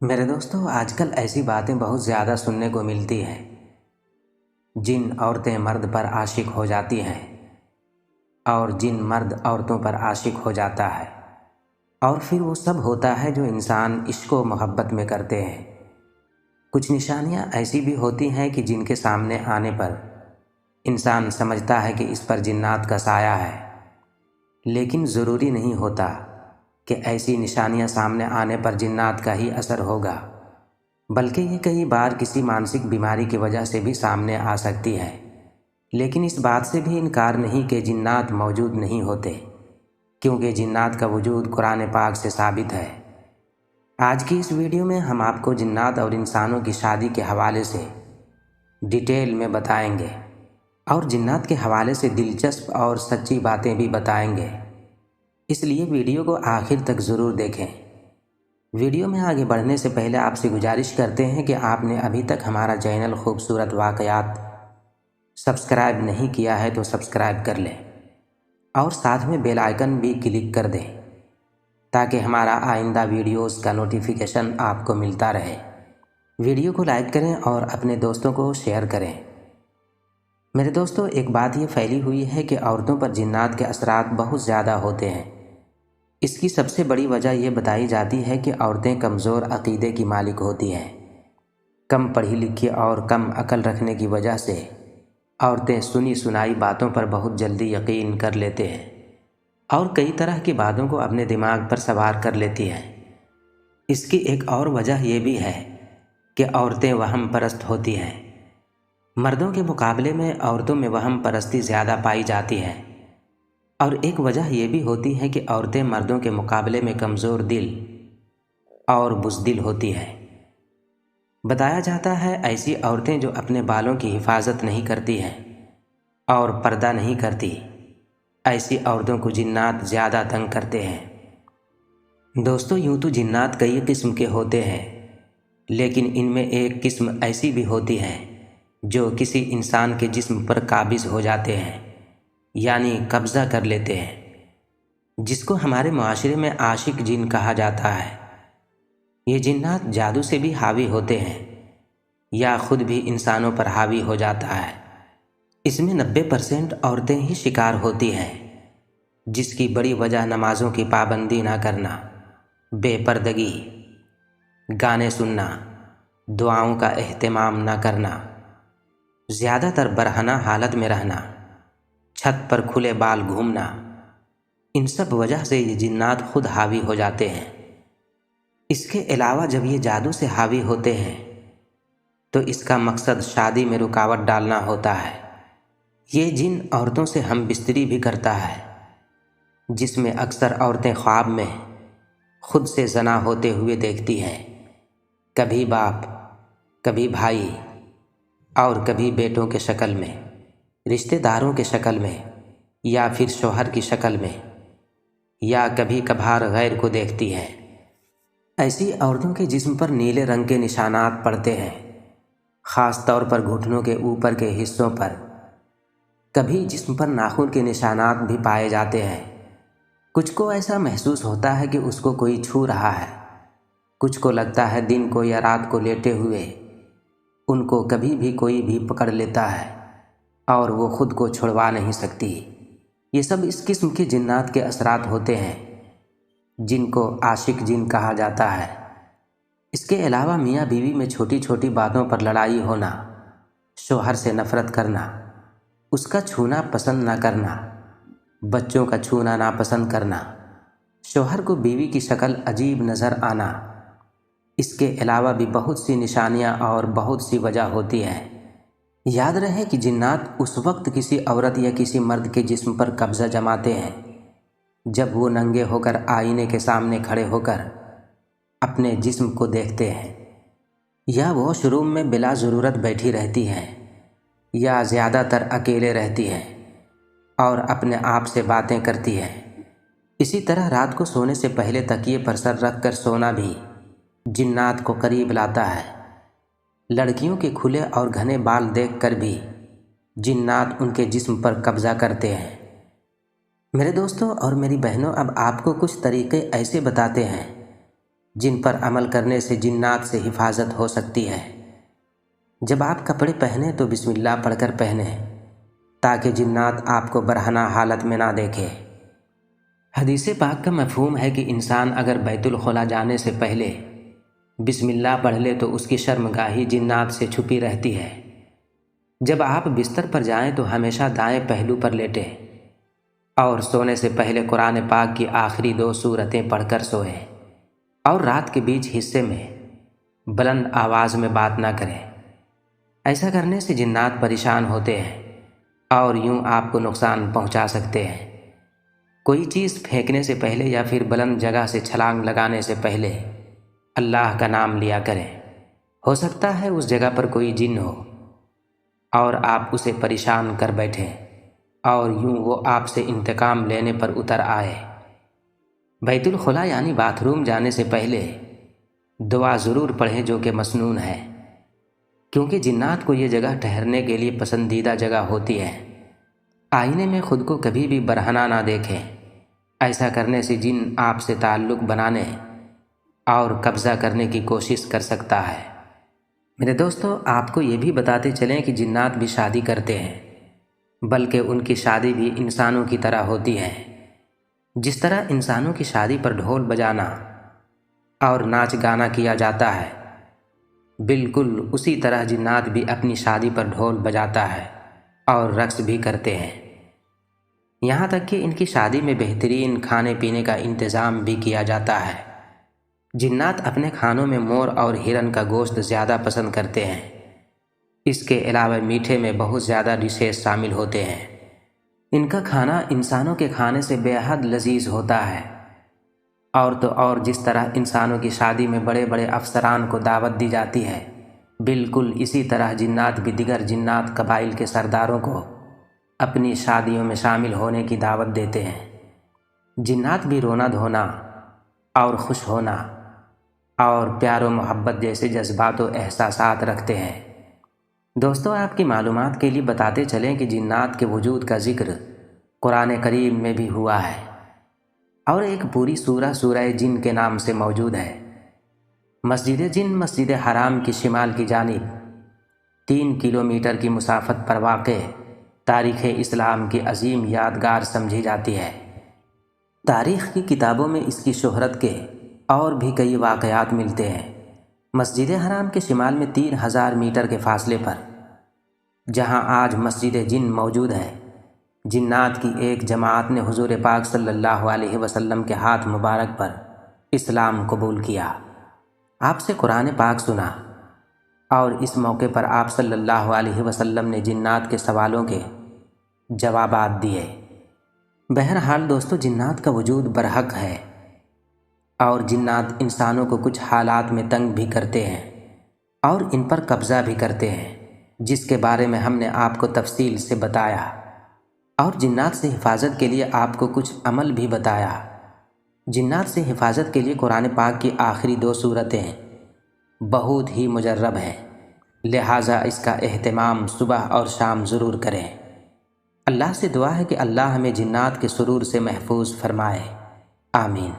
मेरे दोस्तों, आजकल ऐसी बातें बहुत ज़्यादा सुनने को मिलती हैं। जिन औरतें मर्द पर आशिक हो जाती हैं और जिन मर्द औरतों पर आशिक हो जाता है, और फिर वो सब होता है जो इंसान इश्क व मोहब्बत में करते हैं। कुछ निशानियां ऐसी भी होती हैं कि जिनके सामने आने पर इंसान समझता है कि इस पर जिन्नात का साया है, लेकिन ज़रूरी नहीं होता कि ऐसी निशानियां सामने आने पर जिन्नात का ही असर होगा, बल्कि ये कई बार किसी मानसिक बीमारी की वजह से भी सामने आ सकती है। लेकिन इस बात से भी इनकार नहीं कि जिन्नात मौजूद नहीं होते, क्योंकि जिन्नात का वजूद कुरान पाक से साबित है। आज की इस वीडियो में हम आपको जिन्नात और इंसानों की शादी के हवाले से डिटेल में बताएंगे और जिन्नात के हवाले से दिलचस्प और सच्ची बातें भी बताएंगे, इसलिए वीडियो को आखिर तक ज़रूर देखें। वीडियो में आगे बढ़ने से पहले आपसे गुजारिश करते हैं कि आपने अभी तक हमारा चैनल खूबसूरत वाक़यात सब्सक्राइब नहीं किया है तो सब्सक्राइब कर लें और साथ में बेल आइकन भी क्लिक कर दें, ताकि हमारा आइंदा वीडियोस का नोटिफिकेशन आपको मिलता रहे। वीडियो को लाइक करें और अपने दोस्तों को शेयर करें। मेरे दोस्तों, एक बात ये फैली हुई है कि औरतों पर जिन्नात के असरात बहुत ज़्यादा होते हैं। इसकी सबसे बड़ी वजह यह बताई जाती है कि औरतें कमज़ोर अक़ीदे की मालिक होती हैं। कम पढ़ी लिखी और कम अकल रखने की वजह से औरतें सुनी सुनाई बातों पर बहुत जल्दी यकीन कर लेते हैं और कई तरह की बातों को अपने दिमाग पर सवार कर लेती हैं। इसकी एक और वजह यह भी है कि औरतें वहम परस्त होती हैं। मर्दों के मुकाबले में औरतों में वहम परस्ती ज़्यादा पाई जाती है, और एक वजह यह भी होती है कि औरतें मर्दों के मुकाबले में कमज़ोर दिल और बुज़दिल होती हैं। बताया जाता है ऐसी औरतें जो अपने बालों की हिफाजत नहीं करती हैं और पर्दा नहीं करती, ऐसी औरतों को जिन्नात ज़्यादा तंग करते हैं। दोस्तों, यूँ तो जिन्नात कई किस्म के होते हैं, लेकिन इनमें एक किस्म ऐसी भी होती है जो किसी इंसान के जिस्म पर काबिज़ हो जाते हैं, यानी कब्ज़ा कर लेते हैं, जिसको हमारे माशरे में आशिक जिन कहा जाता है। ये जिन्नात जादू से भी हावी होते हैं या ख़ुद भी इंसानों पर हावी हो जाता है। इसमें 90% औरतें ही शिकार होती हैं, जिसकी बड़ी वजह नमाज़ों की पाबंदी ना करना, बेपर्दगी, गाने सुनना, दुआओं का एहतमाम ना करना, ज़्यादातर बरहना हालत में रहना, छत पर खुले बाल घूमना, इन सब वजह से ये जिन्नात खुद हावी हो जाते हैं। इसके अलावा जब ये जादू से हावी होते हैं तो इसका मकसद शादी में रुकावट डालना होता है। ये जिन औरतों से हम बिस्तरी भी करता है, जिसमें अक्सर औरतें ख्वाब में खुद से ज़ना होते हुए देखती हैं, कभी बाप, कभी भाई और कभी बेटों के शक्ल में, रिश्तेदारों के शक्ल में, या फिर शौहर की शक्ल में, या कभी कभार गैर को देखती हैं। ऐसी औरतों के जिस्म पर नीले रंग के निशानात पड़ते हैं, ख़ास तौर पर घुटनों के ऊपर के हिस्सों पर। कभी जिस्म पर नाखून के निशानात भी पाए जाते हैं। कुछ को ऐसा महसूस होता है कि उसको कोई छू रहा है, कुछ को लगता है दिन को या रात को लेटे हुए उनको कभी भी कोई भी पकड़ लेता है और वो ख़ुद को छुड़वा नहीं सकती। ये सब इस किस्म के जिन्नात के असरात होते हैं, जिनको आशिक जिन कहा जाता है। इसके अलावा मियाँ बीवी में छोटी छोटी बातों पर लड़ाई होना, शौहर से नफ़रत करना, उसका छूना पसंद ना करना, बच्चों का छूना नापसंद करना, शौहर को बीवी की शक्ल अजीब नज़र आना। इसके अलावा भी बहुत सी निशानियाँ और बहुत सी वजह होती है। याद रहे कि जिन्नात उस वक्त किसी औरत या किसी मर्द के जिस्म पर कब्ज़ा जमाते हैं जब वो नंगे होकर आईने के सामने खड़े होकर अपने जिस्म को देखते हैं, या वॉशरूम में बिला ज़रूरत बैठी रहती हैं, या ज़्यादातर अकेले रहती हैं और अपने आप से बातें करती हैं। इसी तरह रात को सोने से पहले तकिए पर सर रख कर सोना भी जिन्नात को करीब लाता है। लड़कियों के खुले और घने बाल देखकर भी जिन्नात उनके जिस्म पर कब्ज़ा करते हैं। मेरे दोस्तों और मेरी बहनों, अब आपको कुछ तरीक़े ऐसे बताते हैं جن پر عمل کرنے سے جنات سے حفاظت ہو سکتی ہے۔ جب آپ کپڑے پہنیں تو بسم اللہ پڑھ کر پہنیں تاکہ جنات آپ کو برہنہ حالت میں نہ دیکھے۔ حدیث پاک کا مفہوم ہے کہ انسان اگر بیت الخلا جانے سے پہلے بسم اللہ پڑھ لے تو اس کی شرمگاہی جنات سے چھپی رہتی ہے۔ جب آپ بستر پر جائیں تو ہمیشہ دائیں پہلو پر لیٹیں اور سونے سے پہلے قرآن پاک کی آخری 2 سورتیں پڑھ کر سوئیں، اور رات کے بیچ حصے میں بلند آواز میں بات نہ کریں۔ ایسا کرنے سے جنات پریشان ہوتے ہیں اور یوں آپ کو نقصان پہنچا سکتے ہیں۔ کوئی چیز پھینکنے سے پہلے یا پھر بلند جگہ سے چھلانگ لگانے سے پہلے اللہ کا نام لیا کریں۔ ہو سکتا ہے اس جگہ پر کوئی جن ہو اور آپ اسے پریشان کر بیٹھیں اور یوں وہ آپ سے انتقام لینے پر اتر آئے۔ بیت الخلا یعنی باتھ روم جانے سے پہلے دعا ضرور پڑھیں جو کہ مسنون ہے، کیونکہ جنات کو یہ جگہ ٹھہرنے کے لیے پسندیدہ جگہ ہوتی ہے۔ آئینے میں خود کو کبھی بھی برہنہ نہ دیکھیں، ایسا کرنے سے جن آپ سے تعلق بنانے اور قبضہ کرنے کی کوشش کر سکتا ہے۔ میرے دوستو، آپ کو یہ بھی بتاتے چلیں کہ جنات بھی شادی کرتے ہیں، بلکہ ان کی شادی بھی انسانوں کی طرح ہوتی ہے۔ جس طرح انسانوں کی شادی پر ڈھول بجانا اور ناچ گانا کیا جاتا ہے، بالکل اسی طرح جنات بھی اپنی شادی پر ڈھول بجاتا ہے اور رقص بھی کرتے ہیں۔ یہاں تک کہ ان کی شادی میں بہترین کھانے پینے کا انتظام بھی کیا جاتا ہے۔ جنات اپنے کھانوں میں مور اور ہرن کا گوشت زیادہ پسند کرتے ہیں۔ اس کے علاوہ میٹھے میں بہت زیادہ ڈشز شامل ہوتے ہیں۔ ان کا کھانا انسانوں کے کھانے سے بے حد لذیذ ہوتا ہے۔ اور جس طرح انسانوں کی شادی میں بڑے بڑے افسران کو دعوت دی جاتی ہے، بالکل اسی طرح جنات بھی دیگر جنات قبائل کے سرداروں کو اپنی شادیوں میں شامل ہونے کی دعوت دیتے ہیں۔ جنات بھی رونا دھونا اور خوش ہونا اور پیار و محبت جیسے جذبات و احساسات رکھتے ہیں۔ دوستو، آپ کی معلومات کے لیے بتاتے چلیں کہ جنات کے وجود کا ذکر قرآن کریم میں بھی ہوا ہے، اور ایک پوری سورہ جن کے نام سے موجود ہے۔ مسجد جن مسجد حرام کی شمال کی جانب 3 کلومیٹر کی مسافت پر واقع تاریخ اسلام کی عظیم یادگار سمجھی جاتی ہے۔ تاریخ کی کتابوں میں اس کی شہرت کے اور بھی کئی واقعات ملتے ہیں۔ مسجد حرام کے شمال میں 3000 میٹر کے فاصلے پر، جہاں آج مسجد جن موجود ہے، جنات کی ایک جماعت نے حضور پاک صلی اللہ علیہ وسلم کے ہاتھ مبارک پر اسلام قبول کیا، آپ سے قرآن پاک سنا، اور اس موقع پر آپ صلی اللہ علیہ وسلم نے جنات کے سوالوں کے جوابات دیے۔ بہرحال دوستو، جنات کا وجود برحق ہے، اور جنات انسانوں کو کچھ حالات میں تنگ بھی کرتے ہیں اور ان پر قبضہ بھی کرتے ہیں، جس کے بارے میں ہم نے آپ کو تفصیل سے بتایا، اور جنات سے حفاظت کے لیے آپ کو کچھ عمل بھی بتایا۔ جنات سے حفاظت کے لیے قرآن پاک کی آخری 2 سورتیں بہت ہی مجرب ہیں، لہٰذا اس کا اہتمام صبح اور شام ضرور کریں۔ اللہ سے دعا ہے کہ اللہ ہمیں جنات کے شرور سے محفوظ فرمائے، آمین۔